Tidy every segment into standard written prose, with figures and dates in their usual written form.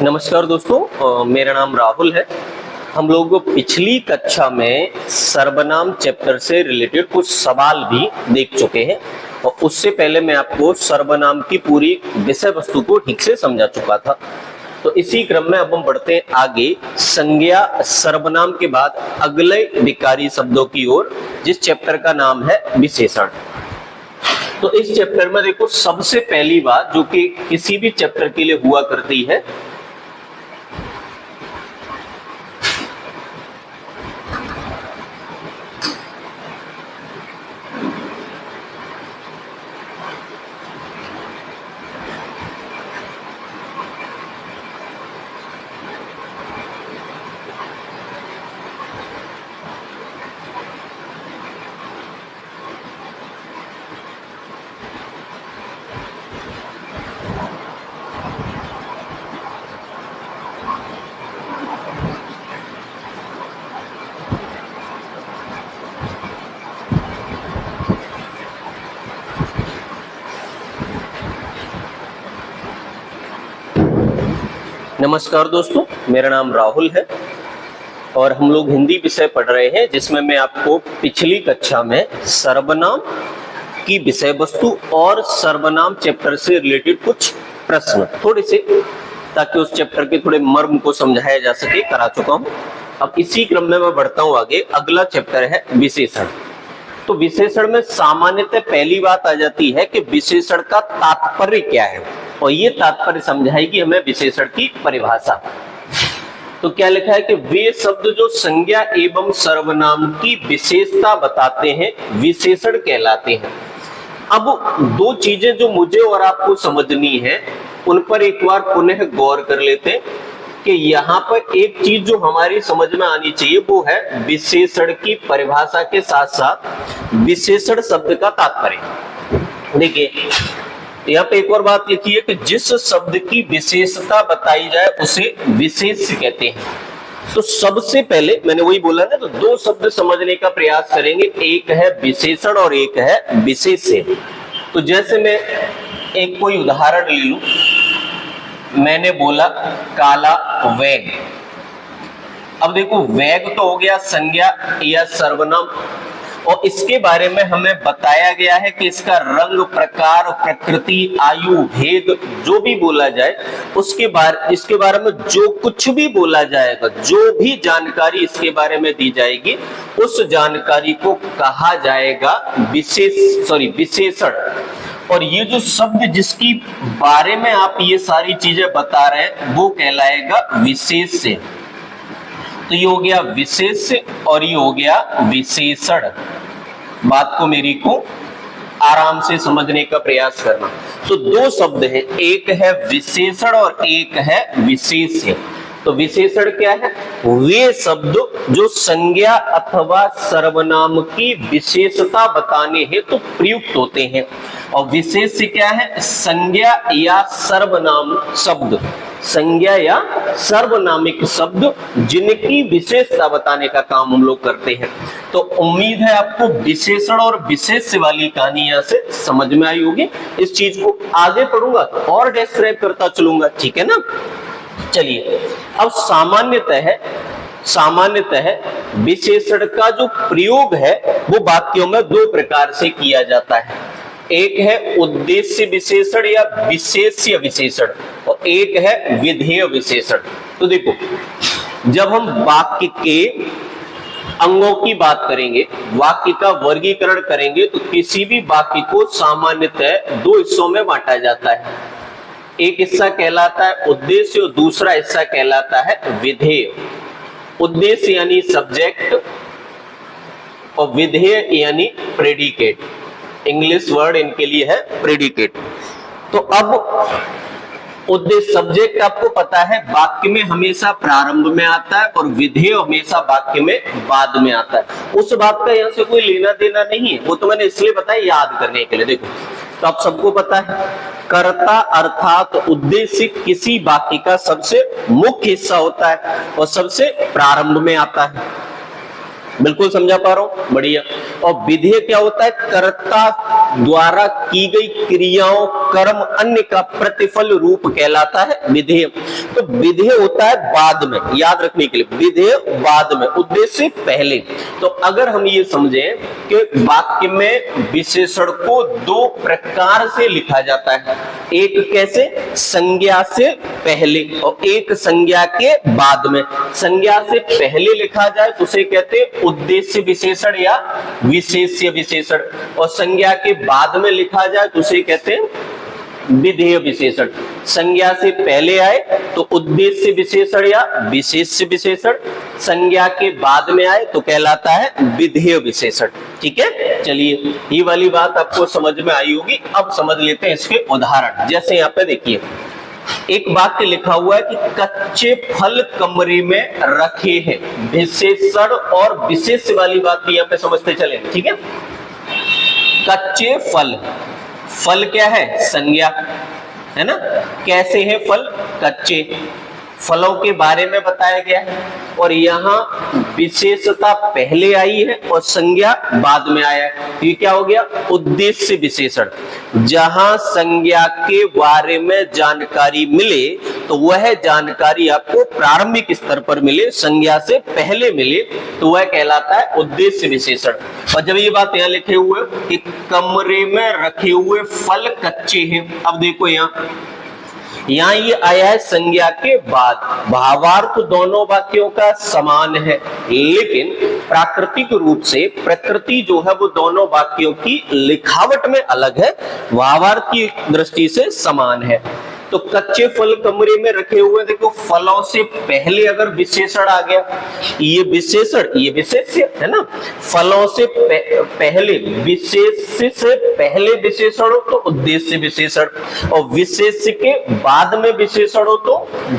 नमस्कार दोस्तों, मेरा नाम राहुल है। हम लोग पिछली कक्षा में सर्वनाम चैप्टर से रिलेटेड कुछ सवाल भी देख चुके हैं और उससे पहले मैं आपको सर्वनाम की पूरी विषय वस्तु को ठीक से समझा चुका था। तो इसी क्रम में अब हम बढ़ते हैं आगे संज्ञा सर्वनाम के बाद अगले विकारी शब्दों की ओर, जिस चैप्टर का नाम है विशेषण। तो इस चैप्टर में देखो, सबसे पहली बात जो कि किसी भी चैप्टर के लिए हुआ करती है, नमस्कार दोस्तों, मेरा नाम राहुल है और हम लोग हिंदी विषय पढ़ रहे हैं, जिसमें मैं आपको पिछली कक्षा में सर्वनाम की विषय वस्तु और सर्वनाम चैप्टर से रिलेटेड कुछ प्रश्न थोड़े से, ताकि उस चैप्टर के थोड़े मर्म को समझाया जा सके, करा चुका हूं। अब इसी क्रम में मैं बढ़ता हूं आगे। अगला चैप्टर है विशेषण। तो विशेषण में सामान्यतः पहली बात आ जाती है कि विशेषण का तात्पर्य क्या है, और ये तात्पर्य समझाएगी हमें विशेषण की परिभाषा। तो क्या लिखा है कि वे शब्द जो संज्ञा एवं सर्वनाम की विशेषता बताते हैं विशेषण कहलाते हैं। अब दो चीजें जो मुझे और आपको समझनी है, उन पर एक बार पुनः गौर कर लेते हैं कि यहाँ पर एक चीज जो हमारी समझ में आनी चाहिए वो है विशेषण की परिभाषा के साथ साथ विशेषण शब्द का तात्पर्य। देखिए, यहाँ पे एक और बात लिखी है कि जिस शब्द की विशेषता बताई जाए उसे विशेष्य कहते हैं। तो सबसे पहले मैंने वही बोला ना, तो दो शब्द समझने का प्रयास करेंगे, एक है विशेषण और एक है विशेष्य। तो जैसे मैं एक कोई उदाहरण ले लूं, मैंने बोला काला वेग। अब देखो, वेग तो हो गया संज्ञा या सर्वनाम, और इसके बारे में हमें बताया गया है कि इसका रंग, प्रकार, प्रकृति, आयु, भेद जो भी बोला जाए इसके बारे में जो कुछ भी बोला जाएगा, जो भी जानकारी इसके बारे में दी जाएगी, उस जानकारी को कहा जाएगा विशेषण। और ये जो शब्द जिसकी बारे में आप ये सारी चीजें बता रहे हैं वो कहलाएगा विशेष्य। तो ये हो गया विशेष्य और ये हो गया विशेषण। बात को मेरी को आराम से समझने का प्रयास करना। तो दो शब्द हैं, एक है विशेषण और एक है विशेष्य। तो विशेषण क्या है? वे शब्द जो संज्ञा अथवा सर्वनाम की विशेषता बताने हेतु तो प्रयुक्त होते हैं, और विशेष्य क्या है? संज्ञा या सर्वनाम शब्द, संज्ञा या सर्वनामिक शब्द जिनकी विशेषता बताने का काम हम लोग करते हैं। तो उम्मीद है आपको विशेषण और विशेष्य वाली कहानी यहाँ से समझ में आई होगी। इस चीज को आगे पढ़ूंगा तो और डिस्क्राइब करता चलूंगा, ठीक है ना। चलिए, अब सामान्यतः विशेषण का जो प्रयोग है वो वाक्यों में दो प्रकार से किया जाता है। एक है उद्देश्य विशेषण या विशेष्य विशेषण, और एक है विधेय विशेषण। तो देखो, जब हम वाक्य के अंगों की बात करेंगे, वाक्य का वर्गीकरण करेंगे, तो किसी भी वाक्य को सामान्यतः दो हिस्सों में बांटा जाता है। एक हिस्सा कहलाता है उद्देश्य और दूसरा हिस्सा कहलाता है विधेय। उद्देश्य यानी सब्जेक्ट और विधेय यानी प्रेडिकेट। इंग्लिश वर्ड इनके लिए है प्रेडिकेट। तो अब उद्देश्य, सब्जेक्ट आपको पता है वाक्य में हमेशा प्रारंभ में आता है और विधेय हमेशा वाक्य में बाद में आता है। उस बात का यहाँ से कोई लेना देना नहीं है, वो तो मैंने इसलिए बताया याद करने के लिए। देखो, तो आप सबको पता है कर्ता अर्थात उद्देश्य किसी वाक्य का सबसे मुख्य हिस्सा होता है और सबसे प्रारंभ में आता है। बिल्कुल समझा पा रहा हूं, बढ़िया। और विधेय क्या होता है? कर्ता द्वारा की गई क्रियाओं, कर्म, अन्य का प्रतिफल रूप कहलाता है विधेय। तो विधेय होता है बाद में, याद रखने के लिए, विधेय बाद में, उद्देश्य पहले। तो अगर हम ये समझें कि वाक्य में विशेषण को दो प्रकार से लिखा जाता है, एक कैसे? संज्ञा से पहले और एक संज्ञा के बाद में। संज्ञा से पहले लिखा जाए तो उसे कहते हैं उद्देश्य विशेषण या विशेष्य विशेषण, और संज्ञा के बाद में लिखा जाए तो उसे कहते हैं विधेय विशेषण। संज्ञा से पहले आए तो उद्देश्य विशेषण या विशेष्य विशेषण, संज्ञा के बाद में आए तो कहलाता है विधेय विशेषण। ठीक है, चलिए ये वाली बात आपको समझ में आई होगी। अब समझ लेते हैं इसके उदाहरण। जैसे यहाँ पे देखिए एक वाक्य लिखा हुआ है कि कच्चे फल कमरे में रखे हैं। विशेषण और विशेष्य वाली बात भी यहाँ पे समझते चले, ठीक है। कच्चे फल, फल क्या है? संज्ञा है ना। कैसे हैं फल? कच्चे। फलों के बारे में बताया गया है और यहाँ विशेषता पहले आई है और संज्ञा बाद में आया है। ये क्या हो गया? उद्देश्य विशेषण। जहां संज्ञा के बारे में जानकारी मिले तो वह जानकारी आपको प्रारंभिक स्तर पर मिले, संज्ञा से पहले मिले तो वह कहलाता है उद्देश्य विशेषण। और जब ये बात यहाँ लिखे हुए कि कमरे में रखे हुए फल कच्चे हैं, अब देखो यहाँ ये आया है संज्ञा के बाद। भावार्थ दोनों वाक्यों का समान है, लेकिन प्राकृतिक रूप से प्रकृति जो है वो दोनों वाक्यों की लिखावट में अलग है, भावार्थ की दृष्टि से समान है। तो कच्चे फल कमरे में रखे हुए, देखो फलों से पहले अगर विशेषण आ गया, ये विशेषण, ये विशेष्य है ना। फलों से पहले, विशेष्य से पहले विशेषण हो तो उद्देश्य विशेषण, और विशेष्य के बाद में विशेषण हो तो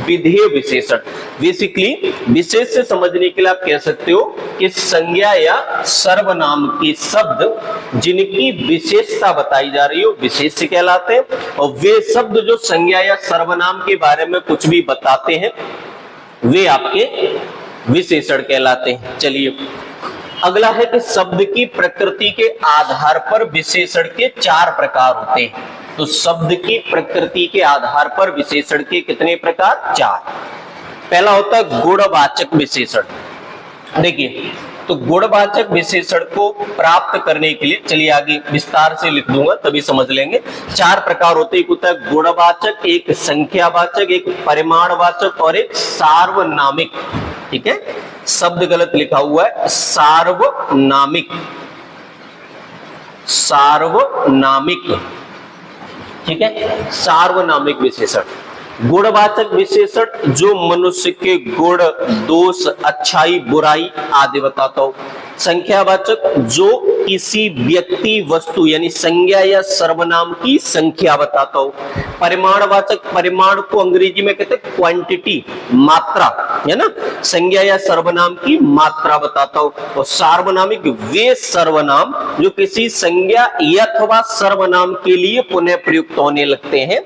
विधेय विशेषण। बेसिकली विशेष्य समझने के लिए आप कह सकते हो कि संज्ञा या सर्वनाम के शब्द जिनकी विशेषता बताई जा रही हो विशेष्य कहलाते हैं, और वे शब्द जो संज्ञा या सर्वनाम के बारे में कुछ भी बताते हैं वे आपके विशेषण कहलाते हैं। चलिए अगला है कि शब्द की प्रकृति के आधार पर विशेषण के 4 प्रकार होते हैं। तो शब्द की प्रकृति के आधार पर विशेषण के कितने प्रकार? 4। पहला होता है गुणवाचक विशेषण। देखिए तो गुणवाचक विशेषण को प्राप्त करने के लिए, चलिए आगे विस्तार से लिख दूंगा तभी समझ लेंगे। 4 प्रकार होते हैं, एक होता है गुणवाचक, एक संख्यावाचक, एक परिमाणवाचक और एक सार्वनामिक। ठीक है, शब्द गलत लिखा हुआ है, सार्वनामिक, सार्वनामिक। ठीक है, सार्वनामिक विशेषण। गुणवाचक विशेषण जो मनुष्य के गुण, दोष, अच्छाई, बुराई आदि बताता हो। संख्यावाचक जो किसी व्यक्ति, वस्तु यानी संज्ञा या सर्वनाम की संख्या बताता हो। परिमाणवाचक, परिमाण को अंग्रेजी में कहते हैं क्वांटिटी, मात्रा, है ना, संज्ञा या सर्वनाम की मात्रा बताता हो। और सार्वनामिक वे सर्वनाम जो किसी संज्ञा अथवा सर्वनाम के लिए पुनः प्रयुक्त होने लगते हैं,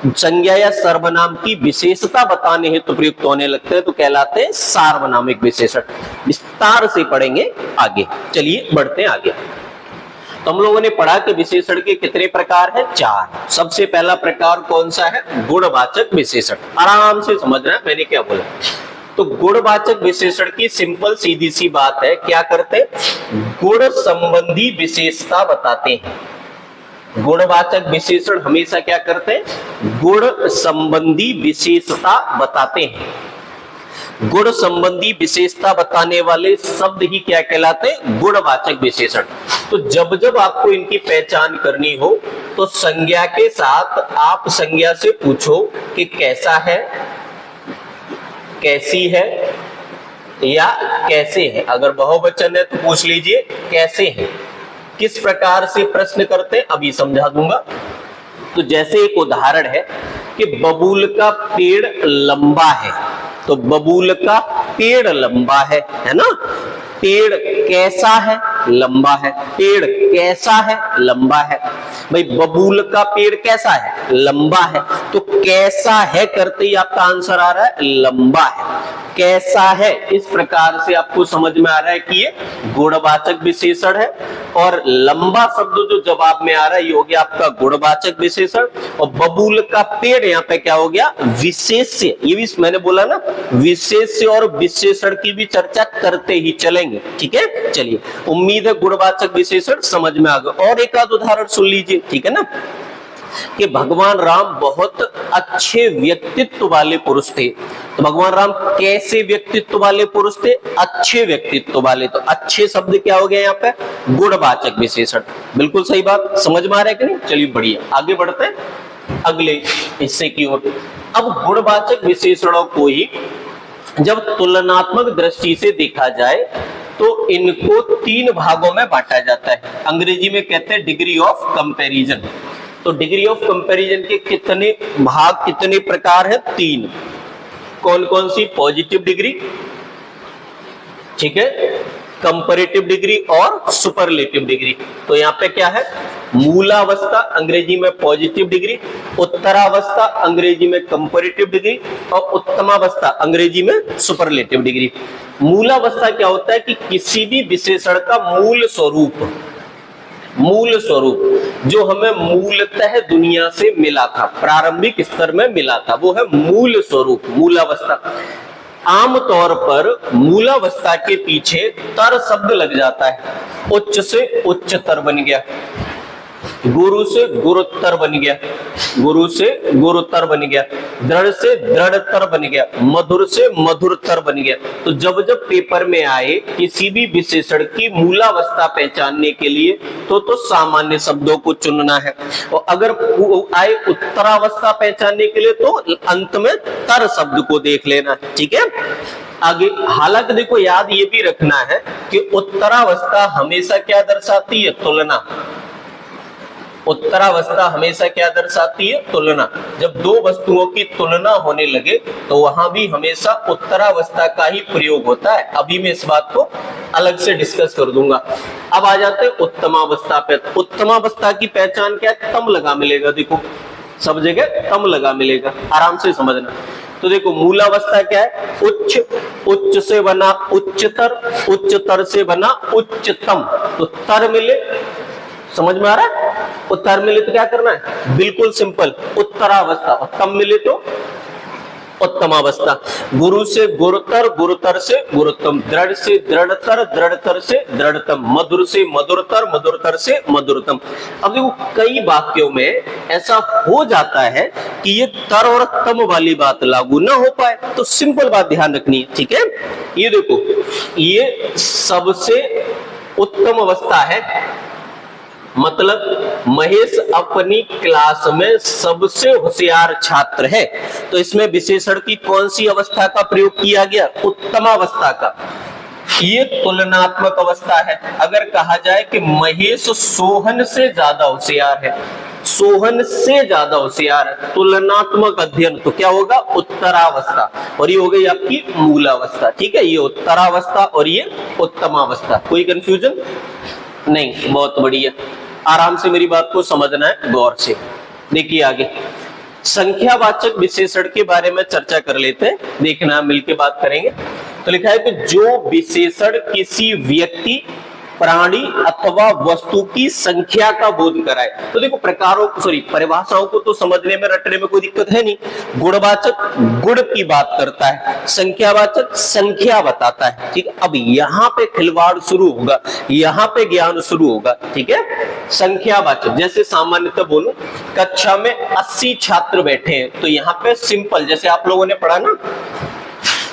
संज्ञा या सर्वनाम की विशेषता बताने हेतु प्रयुक्त होने लगते हैं, तो कहलाते हैं सार्वनामिक विशेषण। विस्तार से पढ़ेंगे आगे। चलिए बढ़ते हैं आगे। तो हम लोगों ने पढ़ा कि विशेषण के कितने प्रकार हैं? 4। सबसे पहला प्रकार कौन सा है? गुणवाचक विशेषण। आराम से समझना है मैंने क्या बोला। तो गुणवाचक विशेषण की सिंपल सीधी सी बात है, क्या करते हैं? गुण संबंधी विशेषता बताते हैं। गुणवाचक विशेषण हमेशा क्या करते हैं? गुण संबंधी विशेषता बताते हैं। गुण संबंधी विशेषता बताने वाले शब्द ही क्या कहलाते हैं? गुणवाचक विशेषण। तो जब जब आपको इनकी पहचान करनी हो तो संज्ञा के साथ आप संज्ञा से पूछो कि कैसा है, कैसी है या कैसे है। अगर बहुवचन है तो पूछ लीजिए कैसे है। किस प्रकार से प्रश्न करते हैं अभी समझा दूंगा। तो जैसे एक उदाहरण है कि बबूल का पेड़ लंबा है, तो बबूल का पेड़ लंबा है ना। पेड़ कैसा है? लंबा है। पेड़ कैसा है? लंबा है। भाई बबूल का पेड़ कैसा है? लंबा है। तो कैसा है करते ही आपका आंसर आ रहा है लंबा है। कैसा है, इस प्रकार से आपको समझ में आ रहा है कि ये गुणवाचक विशेषण है। और लंबा शब्द जो जवाब में आ रहा है ये हो गया आपका गुणवाचक विशेषण। और बबूल का पेड़ यहाँ पे क्या हो गया, विशेष्य। ये भी मैंने बोला ना, विशेष्य और विशेषण की भी चर्चा करते ही चलेंगे, ठीक है। चलिए, उम्मीद है गुणवाचक विशेषण समझ में आ गया। और एक आध उदाहरण सुन लीजिए, ठीक है ना, कि भगवान राम बहुत अच्छे व्यक्तित्व वाले पुरुष थे। तो भगवान राम कैसे व्यक्तित्व वाले पुरुष थे, अच्छे व्यक्तित्व वाले। तो अच्छे शब्द क्या हो गया यहाँ पे, गुणवाचक विशेषण। बिल्कुल सही बात, समझ में आ रहा है कि नहीं। चलिए बढ़िया, आगे बढ़ते हैं अगले हिस्से की ओर। अब गुणवाचक विशेषणों को ही जब तुलनात्मक दृष्टि से देखा जाए तो इनको 3 भागों में बांटा जाता है। अंग्रेजी में कहते हैं डिग्री ऑफ कंपैरिजन। तो डिग्री ऑफ कंपैरिजन के कितने भाग, कितने प्रकार है, 3। कौन कौन सी, पॉजिटिव डिग्री, ठीक है, कंपैरेटिव डिग्री और सुपरलेटिव डिग्री। तो यहाँ पे क्या है, मूलावस्था अंग्रेजी में पॉजिटिव डिग्री, उत्तरावस्था अंग्रेजी में कंपैरेटिव डिग्री और उत्तमावस्था अंग्रेजी में सुपरलेटिव डिग्री। मूलावस्था क्या होता है कि किसी भी विशेषण का मूल स्वरूप जो हमें मूलतः दुनिया से मिला था, प्रारंभिक स्तर में मिला था, वो है मूल स्वरूप, मूलावस्था। आमतौर पर मूलावस्था के पीछे तर शब्द लग जाता है। उच्च से उच्चतर बन गया, गुरु से गुरुत्तर बन गया, गुरु से गुरुतर बन गया, दृढ़ से दृढ़तर बन गया, मधुर से मधुरतर बन गया। तो जब जब पेपर में आए किसी भी विशेषण की मूलावस्था पहचानने के लिए तो सामान्य शब्दों को चुनना है, और अगर आए उत्तरावस्था पहचानने के लिए तो अंत में तर शब्द को देख लेना है, ठीक है। आगे हालांकि देखो याद ये भी रखना है कि उत्तरावस्था हमेशा क्या दर्शाती है, तुलना। उत्तरावस्था हमेशा क्या दर्शाती है, तुलना। जब दो वस्तुओं की तुलना होने लगे तो वहां भी हमेशा उत्तरावस्था का ही प्रयोग होता है। अभी मैं इस बात को अलग से डिस्कस कर दूंगा। अब आ जाते हैं उत्तमावस्था पे। उत्तमावस्था की पहचान क्या है, तम लगा मिलेगा। देखो सब जगह तम लगा मिलेगा, आराम से समझना। तो देखो मूलावस्था क्या है, उच्च, उच्च से बना उच्चतर, उच्चतर से बना उच्चतम। तो तर मिले, समझ में आ रहा है। उत्तर मिले तो क्या करना है, बिल्कुल सिंपल, उत्तरावस्था। उत्तम मिले तो उत्तमावस्था। गुरु से गुरुतर, गुरुतर से गुरुत्तम, दृढ़ से दृढ़तर, दृढ़तर से दृढ़तम, मधुर से मधुरतर, मधुरतर से मधुरतम। अब देखो कई वाक्यों में ऐसा हो जाता है कि ये तर और तम वाली बात लागू ना हो पाए, तो सिंपल बात ध्यान रखनी है, ठीक है। ये देखो, ये सबसे उत्तम अवस्था है, मतलब महेश अपनी क्लास में सबसे होशियार छात्र है। तो इसमें विशेषण की कौन सी अवस्था का प्रयोग किया गया, उत्तमावस्था का। ये तुलनात्मक अवस्था है। अगर कहा जाए कि महेश सोहन से ज्यादा होशियार है, सोहन से ज्यादा होशियार है, तुलनात्मक अध्ययन, तो क्या होगा, उत्तरावस्था। और ये हो गई आपकी मूलावस्था, ठीक है। ये उत्तरावस्था और ये उत्तमावस्था। कोई कंफ्यूजन नहीं, बहुत बढ़िया। आराम से मेरी बात को समझना है गौर से। देखिए आगे संख्यावाचक विशेषण के बारे में चर्चा कर लेते हैं, देखना मिलके बात करेंगे। तो लिखा है कि जो विशेषण किसी व्यक्ति, प्राणी अथवा वस्तु की संख्या का बोध कराए। तो देखो प्रकारों, परिभाषाओं को तो समझने में, रटने में कोई दिक्कत है नहीं। गुणवाचक गुण की बात करता है, संख्यावाचक संख्या बताता है, ठीक है। अब यहाँ पे खिलवाड़ शुरू होगा, यहाँ पे ज्ञान शुरू होगा, ठीक है। संख्यावाचक, जैसे सामान्यतः बोलूं कक्षा में 80 छात्र बैठे हैं, तो यहाँ पे सिंपल, जैसे आप लोगों ने पढ़ा ना,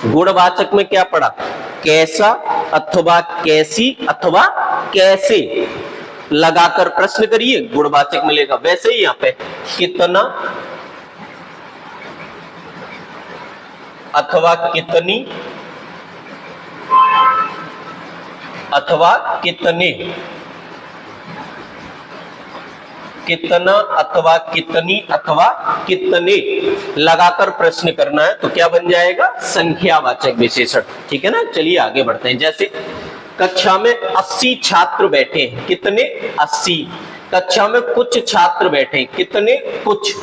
गुणवाचक में क्या पढ़ा, कैसा अथवा कैसी अथवा कैसे, लगाकर प्रश्न करिए, गुणवाचक मिलेगा। वैसे ही यहाँ पे कितना अथवा कितनी अथवा कितने, कितना अथवा कितनी अथवा कितने, लगाकर प्रश्न करना है, तो क्या बन जाएगा, संख्यावाचक विशेषण, ठीक है ना। चलिए आगे बढ़ते हैं। जैसे कक्षा में 80 छात्र बैठे हैं, कितने, 80। कक्षा में कुछ छात्र बैठे, कितने, कुछ।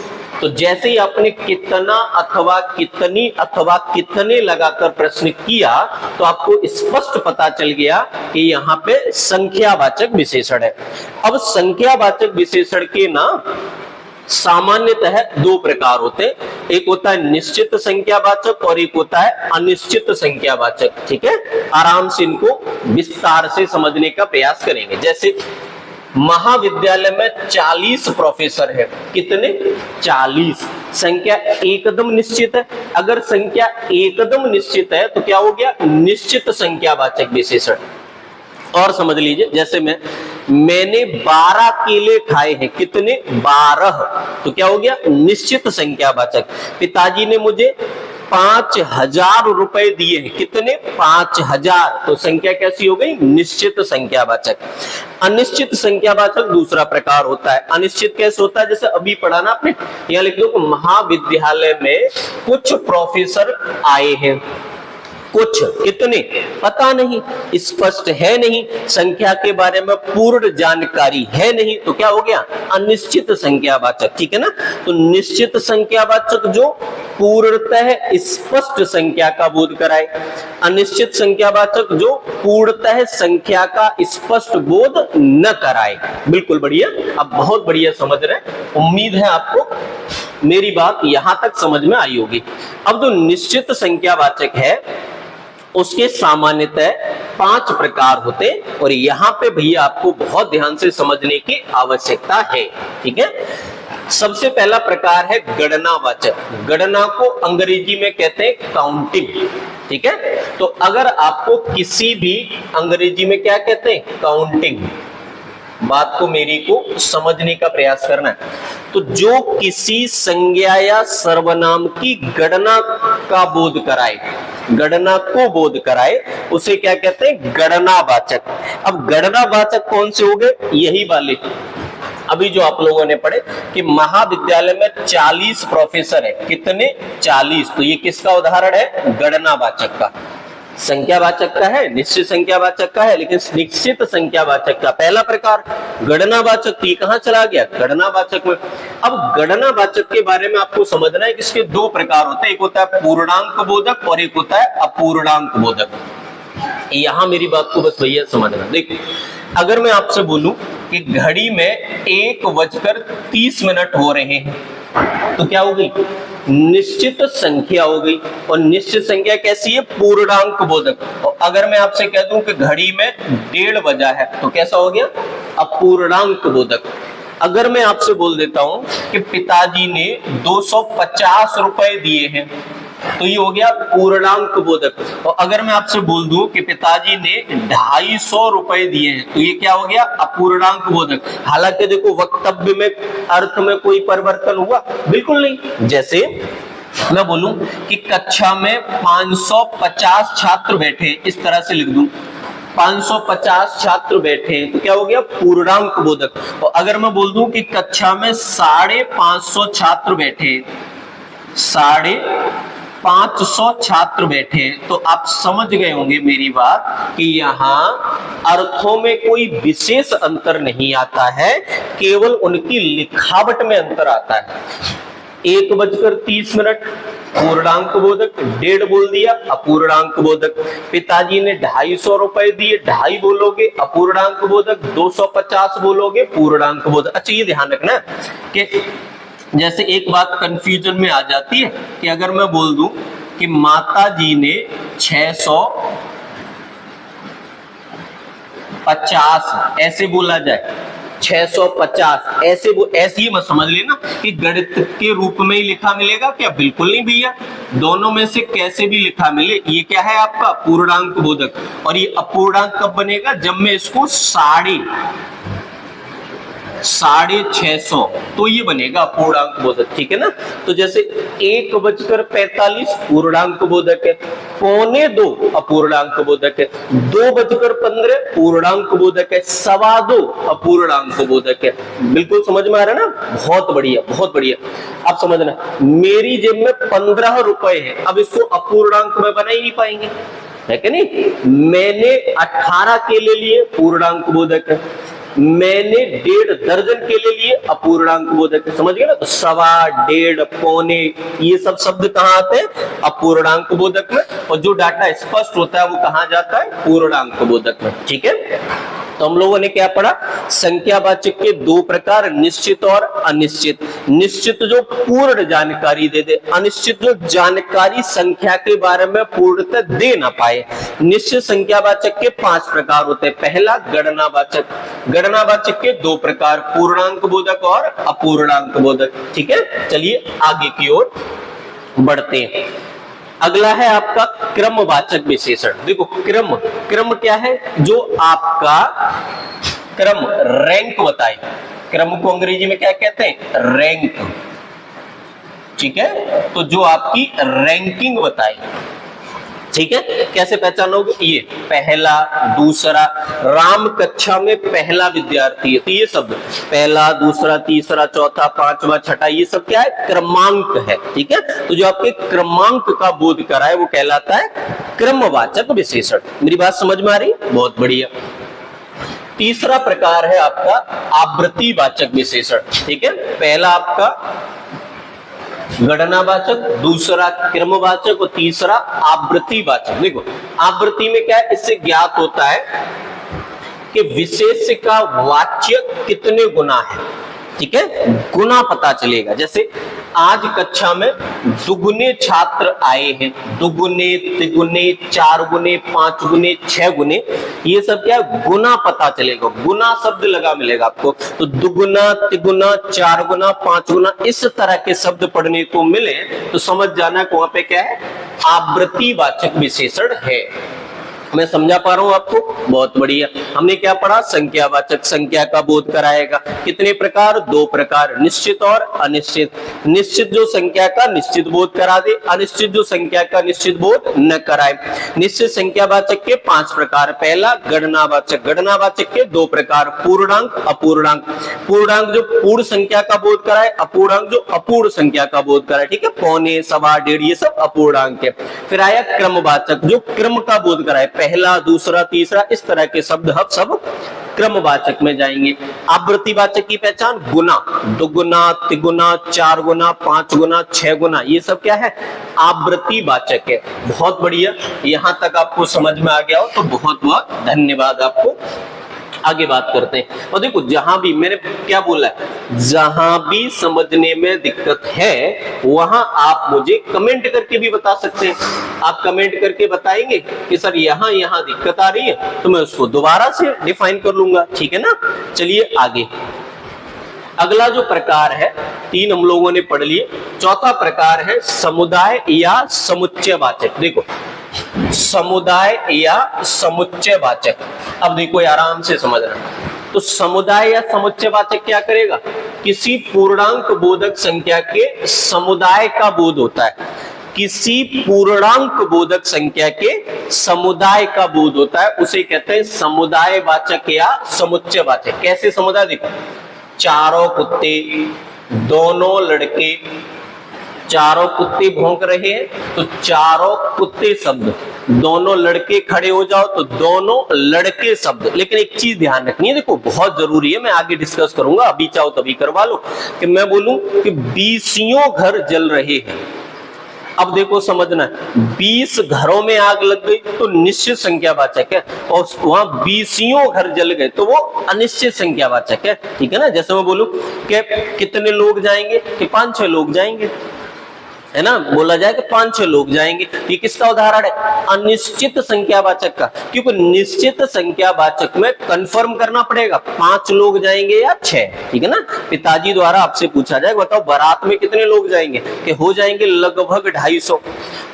तो जैसे ही आपने कितना अथवा कितनी अथवा कितने लगाकर प्रश्न किया तो आपको स्पष्ट पता चल गया कि यहाँ पे संख्यावाचक विशेषण है। अब संख्यावाचक विशेषण के ना सामान्यतः दो प्रकार होते हैं, एक होता है निश्चित संख्यावाचक और एक होता है अनिश्चित संख्यावाचक। ठीक है, आराम से इनको विस्तार से समझने का प्रयास करेंगे। जैसे महाविद्यालय में 40 प्रोफेसर है, कितने? 40। संख्या एकदम निश्चित है। अगर संख्या एकदम निश्चित है तो क्या हो गया? निश्चित संख्यावाचक विशेषण। और समझ लीजिए, जैसे मैंने 12 केले खाए हैं, कितने? 12। तो क्या हो गया? निश्चित संख्यावाचक। पिताजी ने मुझे 5000 रुपए दिए हैं, कितने? 5000। तो संख्या कैसी हो गई? निश्चित संख्यावाचक। अनिश्चित संख्यावाचक दूसरा प्रकार होता है। अनिश्चित कैसे होता है? जैसे अभी पढ़ा ना आपने, यहाँ लिख दो, महाविद्यालय में कुछ प्रोफेसर आए हैं, कुछ, कितने? पता नहीं, स्पष्ट है नहीं, संख्या के बारे में पूर्ण जानकारी है नहीं, तो क्या हो गया? अनिश्चित संख्यावाचक। ठीक है ना? तो निश्चित संख्यावाचक जो पूर्णतः स्पष्ट संख्या का बोध कराए, अनिश्चित संख्यावाचक जो पूर्णतः संख्या का स्पष्ट बोध न कराए। बिल्कुल बढ़िया, अब बहुत बढ़िया समझ रहे हैं। उम्मीद है आपको मेरी बात यहां तक समझ में आई होगी। अब जो निश्चित संख्यावाचक है उसके सामान्यतः 5 प्रकार होते हैं और यहाँ पे भैया आपको बहुत ध्यान से समझने की आवश्यकता है। ठीक है, सबसे पहला प्रकार है गणनावाचक। गणना को अंग्रेजी में कहते हैं काउंटिंग। ठीक है, तो अगर आपको किसी भी अंग्रेजी में क्या कहते हैं? काउंटिंग। बात को मेरी को समझने का प्रयास करना है। तो जो किसी संज्ञा या सर्वनाम की गणना का बोध कराए, गणना को बोध कराए, उसे क्या कहते हैं? गणनावाचक। अब गणनावाचक कौन से हो गए? यही वाले अभी जो आप लोगों ने पढ़े कि महाविद्यालय में 40 प्रोफेसर है, कितने? 40। तो ये किसका उदाहरण है? गणनावाचक का। संख्यावाचक का है, निश्चित संख्यावाचक का है, लेकिन निश्चित संख्यावाचक का पहला प्रकार गणनावाचक, तो कहां चला गया? गणनावाचक में। अब गणनावाचक के बारे में आपको समझना है कि इसके 2 प्रकार होते हैं, एक होता है पूर्णांक बोधक और एक होता है अपूर्णांक बोधक। यहां मेरी बात को बस भैया समझना। देखिए, अगर मैं आपसे बोलूं कि घड़ी में 1:30 हो रहे हैं तो क्या हो गई? निश्चित संख्या हो गई। और निश्चित संख्या कैसी है? पूर्णांक बोधक। और अगर मैं आपसे कह दूं कि घड़ी में 1:30 बजा है तो कैसा हो गया? अपूर्णांक बोधक। अगर मैं आपसे बोल देता हूं कि पिताजी ने 250 रुपए दिए हैं तो ये हो गया पूर्णांक बोधक। और अगर मैं आपसे बोल दूं कि पिताजी ने 250 रुपए दिए हैं तो ये क्या हो गया? अपूर्णांक बोधक। हालांकि देखो वक्तव्य में अर्थ में कोई परिवर्तन हुआ? बिल्कुल नहीं। जैसे मैं बोलूं कि कक्षा में 550 छात्र बैठे, इस तरह से लिख दूं 550 छात्र बैठे, तो क्या हो गया? पूर्णांक बोधक। और अगर मैं बोल दूं कि कक्षा में 550 छात्र बैठे, 550 छात्र बैठे, तो आप समझ गए होंगे मेरी बात कि यहाँ अर्थों में कोई विशेष अंतर नहीं आता है, केवल उनकी लिखावट में अंतर आता है। 1:30 पूर्णांक बोधक, 1:30 बोल दिया अपूर्णांक बोधक। पिताजी ने 250 रुपए दिए, 2.5 बोलोगे अपूर्णांक बोधक, 250 बोलोगे पूर्णांक बोधक। अच्छा, ये ध्यान रखना कि जैसे एक बात कंफ्यूजन में आ जाती है कि अगर मैं बोल दूं कि माता जी ने 650 ऐसे बोला जाए, 650 ऐसे ही मत समझ लेना कि गणित के रूप में ही लिखा मिलेगा क्या? बिल्कुल नहीं भैया, दोनों में से कैसे भी लिखा मिले, ये क्या है आपका? पूर्णांक बोधक। और ये अपूर्णांक कब बनेगा? जब मैं इसको 650 तो ये बनेगा अपूर्णांक बोधक। ठीक है ना? तो जैसे 1:45 पूर्णांक बोधक है, 1:45 अपूर्णांक बोधक है, 2:15 पूर्णांक बोधक है, 2:15 अपूर्णांक बोधक है। बिल्कुल समझ में आ रहा है ना? बहुत बढ़िया, बहुत बढ़िया। अब समझना, मेरी जेब में 15 रुपए है, अब इसको अपूर्णांक में बना ही नहीं पाएंगे, है कि नहीं? मैंने 18 केले लिए, पूर्णांक बोधक है। मैंने 1.5 दर्जन केले लिए, अपूर्णांक बोधक है। समझ गए ना? तो सवा, 1.5, पौने, ये सब शब्द कहाँ आते हैं? अपूर्णांक बोधक में। और जो डाटा स्पष्ट होता है वो कहाँ जाता है? पूर्णांक बोधक में। ठीक है, तो हम लोगों ने क्या पढ़ा? संख्यावाचक के 2 प्रकार, निश्चित और अनिश्चित। निश्चित जो पूर्ण जानकारी दे दे, अनिश्चित जो जानकारी संख्या के बारे में पूर्णतः दे ना पाए। निश्चित संख्यावाचक के 5 प्रकार होते हैं। पहला गणनावाचक। गणनावाचक के 2 प्रकार, पूर्णांक बोधक और अपूर्णांक बोधक। ठीक है, चलिए आगे की ओर बढ़ते हैं। अगला है आपका क्रमवाचक विशेषण। देखो क्रम, क्रम क्या है? जो आपका क्रम, रैंक बताए। क्रम को अंग्रेजी में क्या कहते हैं? रैंक। ठीक है, तो जो आपकी रैंकिंग बताए। ठीक है, कैसे पहचानोगे? ये पहला, दूसरा, राम कक्षा में पहला विद्यार्थी है, तो ये सब पहला, दूसरा, तीसरा, चौथा, पांचवा, छठा, ये सब क्या है? क्रमांक है। ठीक है, तो जो आपके क्रमांक का बोध कराए वो कहलाता है क्रमवाचक विशेषण। मेरी बात समझ में आ रही? बहुत बढ़िया। तीसरा प्रकार है आपका आवृत्तिवाचक विशेषण। ठीक है, पहला आपका गणनावाचक, दूसरा क्रमवाचक और तीसरा आवृत्तिवाचक। देखो आवृत्ति में क्या है? इससे ज्ञात होता है कि विशेष का वाच्य कितने गुना है। ठीक है, गुना पता चलेगा। जैसे आज कक्षा में दुगुने छात्र आए हैं, दुगुने, तिगुने, 4 गुने, 5 गुने, 6 गुने, ये सब क्या है? गुना पता चलेगा। गुना शब्द लगा मिलेगा आपको, तो दुगुना, तिगुना, 4 गुना, 5 गुना, इस तरह के शब्द पढ़ने को मिले तो समझ जाना वहां पे क्या है? आवृत्तिवाचक विशेषण है। मैं समझा पा रहा हूं आपको? बहुत बढ़िया। हमने क्या पढ़ा? संख्यावाचक, संख्या का बोध कराएगा। कितने प्रकार? 2 प्रकार, निश्चित और अनिश्चित। निश्चित जो संख्या का निश्चित बोध करा दे, अनिश्चित जो संख्या का निश्चित बोध न कराए। निश्चित संख्यावाचक के 5 प्रकार। पहला गणनावाचक। गणनावाचक के 2 प्रकार, पूर्णांक, अपूर्णांक। पूर्णांक जो पूर्ण संख्या का बोध कराए, अपूर्णांक जो अपूर्ण संख्या का बोध कराए। ठीक है, पौने, सवा, 1.5, ये सब अपूर्णांक है। फिर आया क्रमवाचक, जो क्रम का बोध कराए, पहला, दूसरा, तीसरा, इस तरह के शब्द हम सब क्रमवाचक में जाएंगे। आवृत्तिवाचक की पहचान गुना, दुगुना, तिगुना, 4 गुना, 5 गुना, 6 गुना, ये सब क्या है? आवृत्तिवाचक है। बहुत बढ़िया, यहां तक आपको समझ में आ गया हो तो बहुत बहुत धन्यवाद आपको। आगे बात करते हैं। और देखो जहां भी मैंने क्या बोला है, जहां भी समझने में दिक्कत है वहां आप मुझे कमेंट करके भी बता सकते हैं। आप कमेंट करके बताएंगे कि सर यहां यहां दिक्कत आ रही है, तो मैं उसको दोबारा से डिफाइन कर लूंगा। ठीक है ना? चलिए आगे। अगला जो प्रकार है, 3 हम लोगों ने पढ़ लिए। चौथा प्रकार है समुदाय या समुच्चयवाचक। देखो समुदाय या समुच्चयवाचक, अब देखो आराम से समझना। तो समुदाय या समुच्चयवाचक क्या करेगा? किसी पूर्णांक बोधक संख्या के समुदाय का बोध होता है। किसी पूर्णांक बोधक संख्या के समुदाय का बोध होता है, उसे कहते हैं समुदायवाचक या समुच्चयवाचक। कैसे समुदाय? देखो चारों कुत्ते, दोनों लड़के, चारों कुत्ते भौंक रहे हैं तो चारों कुत्ते शब्द, दोनों लड़के खड़े हो जाओ तो दोनों लड़के शब्द। लेकिन एक चीज ध्यान रखनी है, देखो बहुत जरूरी है, मैं आगे डिस्कस करूंगा, अभी चाहो तभी करवा लो। कि मैं बोलूं कि 20 घर जल रहे हैं, अब देखो समझना, 20 घरों में आग लग गई तो निश्चित संख्यावाचक है, और वहां 20 घर जल गए तो वो अनिश्चित संख्यावाचक है। ठीक है ना? जैसे मैं बोलूं कि कितने लोग जाएंगे, कि 5-6 लोग जाएंगे, है ना? बोला जाए कि 5-6 लोग जाएंगे। ये किसका उदाहरण है? अनिश्चित संख्यावाचक का, क्योंकि निश्चित संख्यावाचक में कंफर्म करना पड़ेगा 5 लोग जाएंगे या 6। ठीक है ना? पिताजी द्वारा आपसे पूछा जाए बताओ बारात में कितने लोग जाएंगे, कि हो जाएंगे लगभग 250।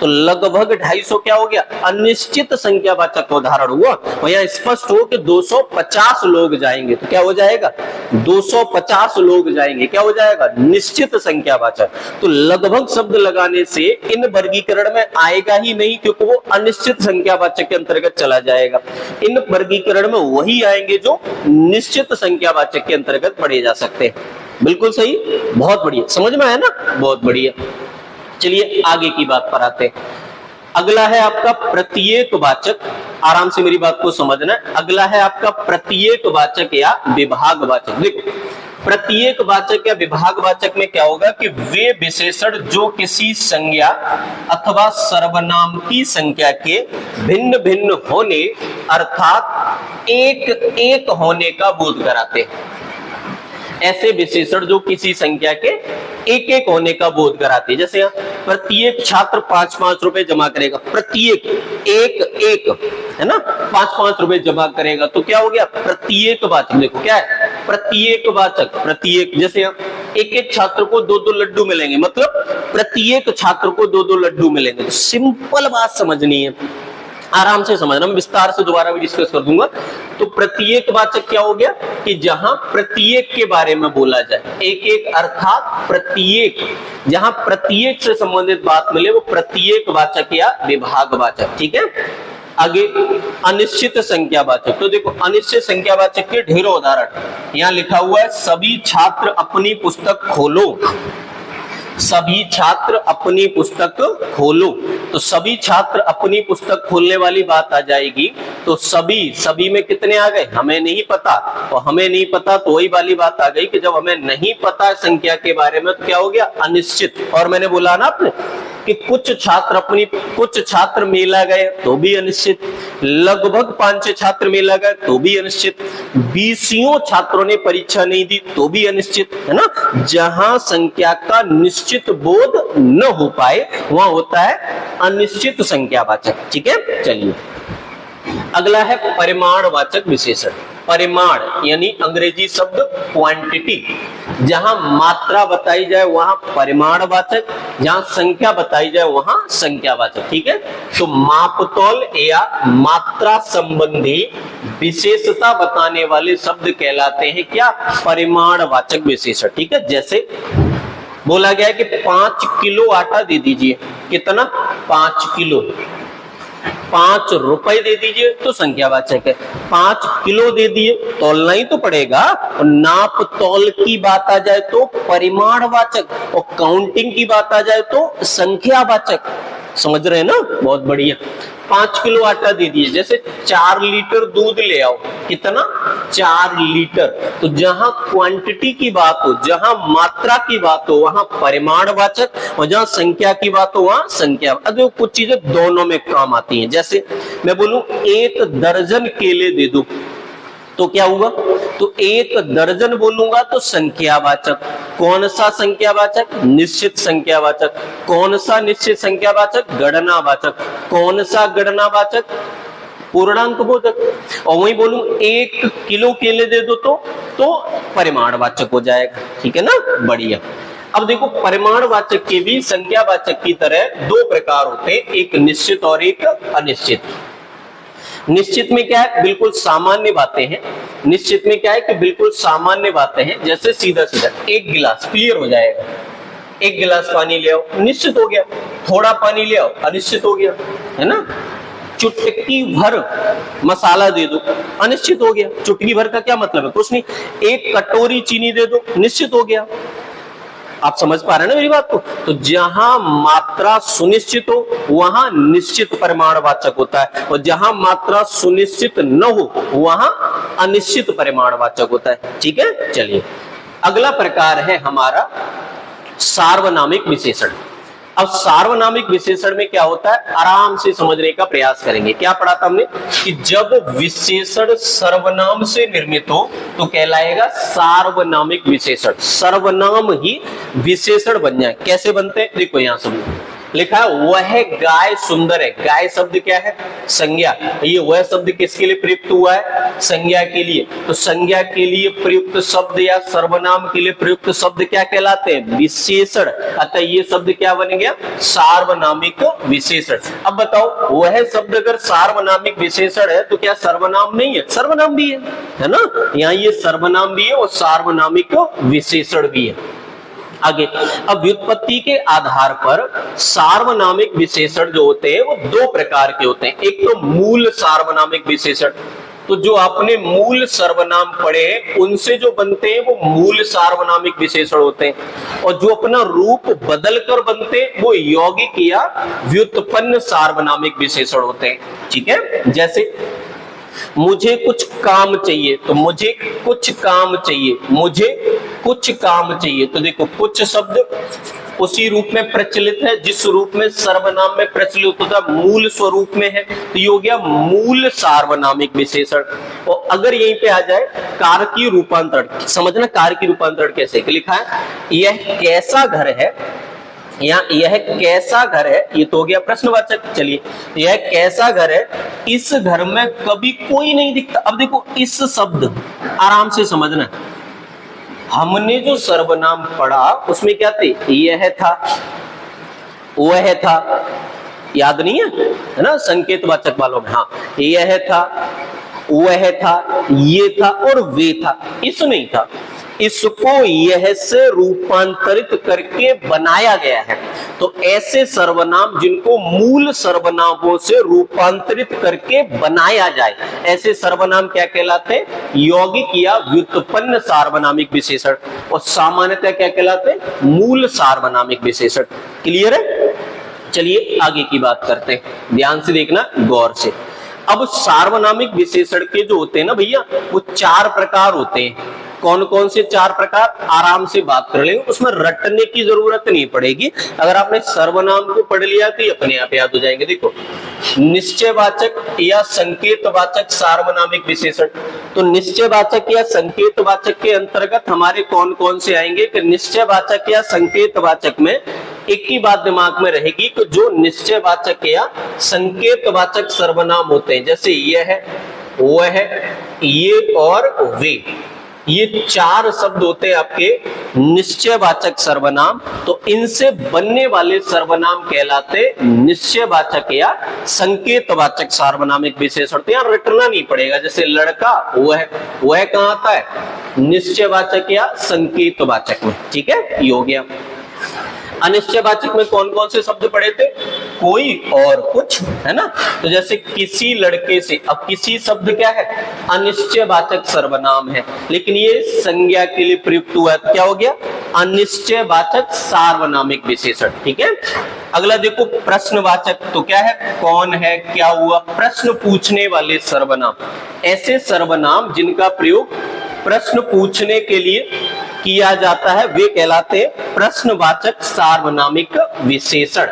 तो लगभग 250 क्या हो गया? अनिश्चित संख्यावाचक का उदाहरण हुआ। और यहाँ स्पष्ट हो कि 250 लोग जाएंगे, तो क्या हो जाएगा? 250 लोग जाएंगे, क्या हो जाएगा? निश्चित संख्यावाचक। तो लगभग शब्द लगाने से इन वर्गीकरण में आएगा ही नहीं, क्योंकि वो अनिश्चित संख्यावाचक के अंतर्गत चला जाएगा। इन वर्गीकरण में वही आएंगे जो निश्चित संख्यावाचक के अंतर्गत पढ़े जा सकते हैं। बिल्कुल सही, बहुत बढ़िया, समझ में आया ना? बहुत बढ़िया। चलिए आगे की बात पर आते हैं। अगला है आपका प्रत्येक वाचक, आराम से मेरी बात को समझना है। अगला है आपका प्रत्येक वाचक या विभाग वाचक। देखो प्रत्येक वाचक या विभाग वाचक में क्या होगा कि वे विशेषण जो किसी संज्ञा अथवा सर्वनाम की संख्या के भिन्न भिन्न होने अर्थात एक एक होने का बोध कराते हैं। ऐसे विशेषण जो किसी संख्या के एक एक होने का बोध कराते हैं। जैसे प्रत्येक छात्र 5-5 रुपए जमा करेगा, प्रत्येक एक एक है ना 5-5 रुपए जमा करेगा, तो क्या हो गया प्रत्येक वाचक। देखो क्या है प्रत्येक वाचक, प्रत्येक जैसे एक एक छात्र को 2-2 लड्डू मिलेंगे, मतलब प्रत्येक छात्र को 2-2 लड्डू मिलेंगे। तो सिंपल बात समझनी है, आराम से समझना, मैं विस्तार से दोबारा भी डिस्कस कर दूंगा। तो प्रत्येक वाचक क्या हो गया कि जहां प्रत्येक के बारे में बोला जाए, एक एक अर्थात प्रत्येक, जहां प्रत्येक से संबंधित बात मिले वो प्रत्येक वाचक या विभाग वाचक। ठीक है, आगे अनिश्चित संख्या वाचक। तो देखो अनिश्चित संख्या वाचक के ढेरों उदाहरण यहाँ लिखा हुआ है। सभी छात्र अपनी पुस्तक खोलो, सभी छात्र अपनी पुस्तक खोलो। तो सभी छात्र अपनी पुस्तक खोलने वाली बात आ जाएगी, तो सभी, सभी में कितने आ गए हमें नहीं पता, और हमें नहीं पता तो वही वाली बात आ गई कि जब हमें नहीं पता संख्या के बारे में तो क्या हो गया अनिश्चित। और मैंने बोला ना आपने कि कुछ छात्र मेला गए तो भी अनिश्चित, लगभग 5-6 छात्र मेला गए तो भी अनिश्चित, 20 छात्रों ने परीक्षा नहीं दी तो भी अनिश्चित, है ना। जहां संख्या का निश्चित बोध न हो पाए वहां होता है अनिश्चित संख्यावाचक। ठीक है, चलिए अगला है परिमाणवाचक विशेषण। परिमाण यानी अंग्रेजी शब्द क्वांटिटी, जहां मात्रा बताई जाए वहां परिमाणवाचक, जहां संख्या बताई जाए वहां संख्यावाचक। ठीक है, तो मापतौल या मात्रा संबंधी विशेषता बताने वाले शब्द कहलाते हैं क्या परिमाणवाचक विशेषण। ठीक है, जैसे बोला गया है कि 5 किलो आटा दे दीजिए, कितना 5 किलो, 5 रुपए दे दीजिए तो संख्यावाचक है, 5 किलो दे दिए तौलना ही तो पड़ेगा, और नाप तौल की बात आ जाए तो परिमाणवाचक, और काउंटिंग की बात आ जाए तो संख्यावाचक। समझ रहे हैं ना, बहुत बढ़िया। 5 किलो आटा दे दिए, जैसे 4 लीटर दूध ले आओ, कितना 4 लीटर। तो जहां क्वांटिटी की बात हो, जहां मात्रा की बात हो वहां परिमाणवाचक, और जहां संख्या की बात हो वहां संख्या। अब कुछ चीजें दोनों में काम आती हैं, जैसे मैं बोलूं 1 दर्जन केले दे दो तो क्या हुआ, तो 1 दर्जन बोलूंगा तो संख्यावाचक। कौन सा संख्यावाचक, निश्चित संख्यावाचक। कौन सा निश्चित संख्यावाचक, गणनावाचक। कौन सा गणनावाचक, पूर्णांक बोधक। और वही बोलूं 1 किलो केले दे दो तो परिमाणवाचक हो जाएगा। ठीक है ना, बढ़िया। अब देखो परिमाणवाचक के भी संख्यावाचक की तरह 2 प्रकार होते हैं, एक निश्चित और एक अनिश्चित। निश्चित में क्या है, बिल्कुल सामान्य बातें हैं। निश्चित में क्या है कि बिल्कुल सामान्य बातें हैं, जैसे सीधा सीधा 1 गिलास, क्लियर हो जाएगा। 1 गिलास पानी ले आओ, निश्चित हो गया। थोड़ा पानी ले आओ, अनिश्चित हो गया, है ना। चुटकी भर मसाला दे दो, अनिश्चित हो गया। चुटकी भर का क्या मतलब है, कुछ नहीं। 1 कटोरी चीनी दे दो, निश्चित हो गया। आप समझ पा रहे हैं ना मेरी बात को। तो जहां मात्रा सुनिश्चित हो वहां निश्चित परिमाणवाचक होता है, और जहां मात्रा सुनिश्चित न हो वहां अनिश्चित परिमाणवाचक होता है। ठीक है, चलिए अगला प्रकार है हमारा सार्वनामिक विशेषण। अब सार्वनामिक विशेषण में क्या होता है, आराम से समझने का प्रयास करेंगे। क्या पढ़ा था हमने कि जब विशेषण सर्वनाम से निर्मित हो तो कहलाएगा सार्वनामिक विशेषण। सर्वनाम ही विशेषण बन जाए। कैसे बनते हैं, देखो यहां समझो, लिखा है वह गाय सुंदर है। गाय शब्द क्या है, संज्ञा। ये वह शब्द किसके लिए प्रयुक्त हुआ है, संज्ञा के लिए। तो संज्ञा के लिए प्रयुक्त शब्द या सर्वनाम के लिए प्रयुक्त शब्द क्या कहलाते हैं, विशेषण। अतः ये शब्द क्या बन गया, सार्वनामिक विशेषण। अब बताओ वह शब्द अगर सार्वनामिक विशेषण है तो क्या सर्वनाम नहीं है, सर्वनाम भी है ना। यहाँ ये सर्वनाम भी है और सार्वनामिक विशेषण भी है। आगे अब व्युत्पत्ति के आधार पर सार्वनामिक विशेषण जो होते हैं वो 2 प्रकार के होते हैं। एक तो मूल सार्वनामिक विशेषण, तो जो आपने मूल सर्वनाम पढ़े उनसे जो बनते हैं वो मूल सार्वनामिक विशेषण होते हैं, और जो अपना रूप बदलकर बनते हैं वो यौगिक या व्युत्पन्न सार्वनामिक विशेषण होते हैं। ठीक है, जैसे मुझे कुछ काम चाहिए, तो मुझे कुछ काम चाहिए, मुझे कुछ काम चाहिए। तो देखो कुछ शब्द उसी रूप में प्रचलित है जिस रूप में सर्वनाम में प्रचलित होता है, मूल स्वरूप में है, तो ये हो गया मूल सार्वनामिक विशेषण। और अगर यहीं पे आ जाए कारकीय रूपांतरण, समझना कारकीय रूपांतरण कैसे लिखा है, यह कैसा घर है, या यह कैसा घर है, ये तो हो गया प्रश्नवाचक। चलिए, यह कैसा घर है, इस घर में कभी कोई नहीं दिखता। अब देखो इस शब्द आराम से समझना, हमने जो सर्वनाम पढ़ा उसमें क्या थे, यह था, वह था, याद नहीं है ना संकेतवाचक वालों में, हाँ यह था, वह था, ये था और वे था, इस नहीं था, इसको यह से रूपांतरित करके बनाया गया है। तो ऐसे सर्वनाम जिनको मूल सर्वनामों से रूपांतरित करके बनाया जाए, ऐसे सर्वनाम क्या कहलाते हैं, यौगिक या व्युत्पन्न सार्वनामिक विशेषण, और सामान्यतः क्या कहलाते हैं, मूल सार्वनामिक विशेषण। क्लियर है? चलिए आगे की बात करते हैं, ध्यान से देखना गौर से। अब सार्वनामिक विशेषण के जो होते हैं ना भैया, वो 4 प्रकार होते हैं। कौन कौन से 4 प्रकार, आराम से बात कर लेंगे, उसमें रटने की जरूरत नहीं पड़ेगी। अगर आपने सर्वनाम को पढ़ लिया तो ये अपने आप याद हो जाएंगे। देखो, निश्चयवाचक या संकेतवाचक सार्वनामिक विशेषण, तो निश्चयवाचक या संकेतवाचक के अंतर्गत हमारे कौन कौन से आएंगे कि निश्चयवाचक या संकेतवाचक में एक ही बात दिमाग में रहेगी कि जो निश्चयवाचक या संकेतवाचक सर्वनाम होते हैं, जैसे यह है, वह है, ये और वे, ये 4 शब्द होते हैं आपके निश्चयवाचक सर्वनाम। तो इनसे बनने वाले सर्वनाम कहलाते निश्चयवाचक या संकेतवाचक सार्वनामिक विशेषण। तो यहां रटना नहीं पड़ेगा, जैसे लड़का, वह कहां आता है, निश्चयवाचक या संकेतवाचक में। ठीक है, ये हो गया। अनिश्चयवाचक में कौन कौन से शब्द पढ़े थे, कोई और कुछ, है ना। तो जैसे किसी लड़के से, अब किसी शब्द क्या है, अनिश्चयवाचक सर्वनाम है, लेकिन ये संज्ञा के लिए प्रयुक्त हुआ है, तो क्या हो गया, अनिश्चयवाचक सार्वनामिक विशेषण। ठीक है, अगला देखो प्रश्नवाचक, तो क्या है, कौन है, क्या हुआ, प्रश्न पूछने वाले सर्वनाम। ऐसे सर्वनाम जिनका प्रयोग प्रश्न पूछने के लिए किया जाता है वे कहलाते हैं प्रश्नवाचक सार्वनामिक विशेषण।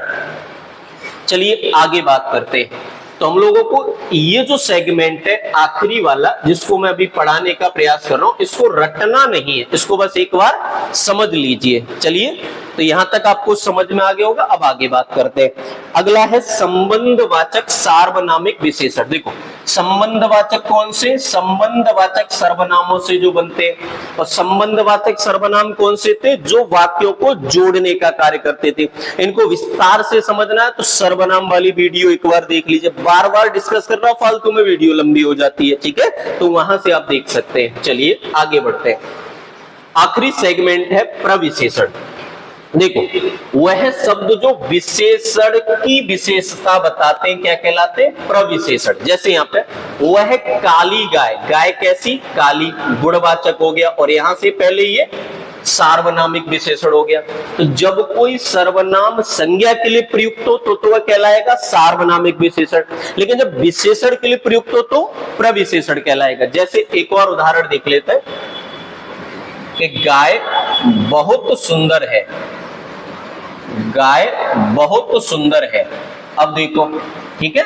चलिए आगे बात करते हैं। तो हम लोगों को ये जो सेगमेंट है आखिरी वाला, जिसको मैं अभी पढ़ाने का प्रयास कर रहा हूं, इसको रटना नहीं है, इसको बस एक बार समझ लीजिए। चलिए, तो यहां तक आपको समझ में आ गया होगा। अब आगे बात करते हैं। अगला है संबंधवाचक सार्वनामिक विशेषण। देखो, संबंधवाचक कौन से, संबंधवाचक सर्वनामों से जो बनते हैं, और संबंधवाचक सर्वनाम कौन से थे, जो वाक्यों को जोड़ने का कार्य करते थे। इनको विस्तार से समझना है तो सर्वनाम वाली वीडियो एक बार देख लीजिए। बार बार डिस्कस कर रहा हूं, फालतू में वीडियो लंबी हो जाती है। ठीक है, तो वहां से आप देख सकते हैं। चलिए आगे बढ़ते हैं। आखिरी सेगमेंट है प्रविशेषण। देखो, वह शब्द जो विशेषण की विशेषता बताते हैं क्या कहलाते हैं, प्रविशेषण। जैसे यहाँ पे वह काली गाय, गाय कैसी, काली, गुणवाचक हो गया, और यहां से पहले ये सार्वनामिक विशेषण हो गया। तो जब कोई सर्वनाम संज्ञा के लिए प्रयुक्त हो तो वह कहलाएगा सार्वनामिक विशेषण, लेकिन जब विशेषण के लिए प्रयुक्त हो तो प्रविशेषण कहलाएगा। जैसे एक और उदाहरण देख लेते हैं कि गाय बहुत सुंदर है, गाय बहुत सुंदर है। अब देखो, ठीक है,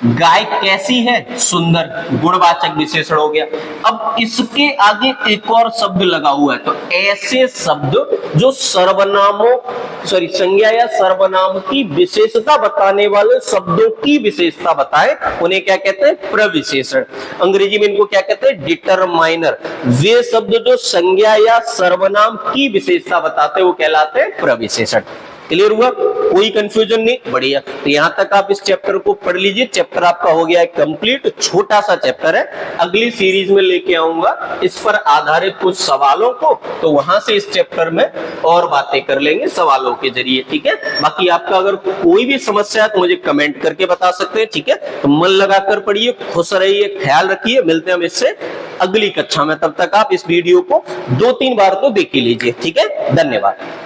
गाय कैसी है, सुंदर, गुणवाचक विशेषण हो गया। अब इसके आगे एक और शब्द लगा हुआ है, तो ऐसे शब्द जो सर्वनामों संज्ञा या सर्वनाम की विशेषता बताने वाले शब्दों की विशेषता बताए, उन्हें क्या कहते हैं, प्रविशेषण। अंग्रेजी में इनको क्या कहते हैं, डिटरमाइनर। वे शब्द जो संज्ञा या सर्वनाम की विशेषता बताते हैं वो कहलाते हैं प्रविशेषण। क्लियर हुआ? कोई कंफ्यूजन नहीं, बढ़िया। तो यहाँ तक आप इस चैप्टर को पढ़ लीजिए। चैप्टर आपका हो गया है कंप्लीट, छोटा सा चैप्टर है। अगली सीरीज में लेके आऊंगा इस पर आधारित कुछ सवालों को, तो वहां से इस चैप्टर में और बातें कर लेंगे सवालों के जरिए, ठीक है। बाकी आपका अगर कोई भी समस्या है तो मुझे कमेंट करके बता सकते हैं, ठीक है। तो मन लगाकर पढ़िए, खुश रहिए, ख्याल रखिए। मिलते हैं हम इससे अगली कक्षा में। तब तक आप इस वीडियो को 2-3 बार तो देख ही लीजिए, ठीक है। धन्यवाद।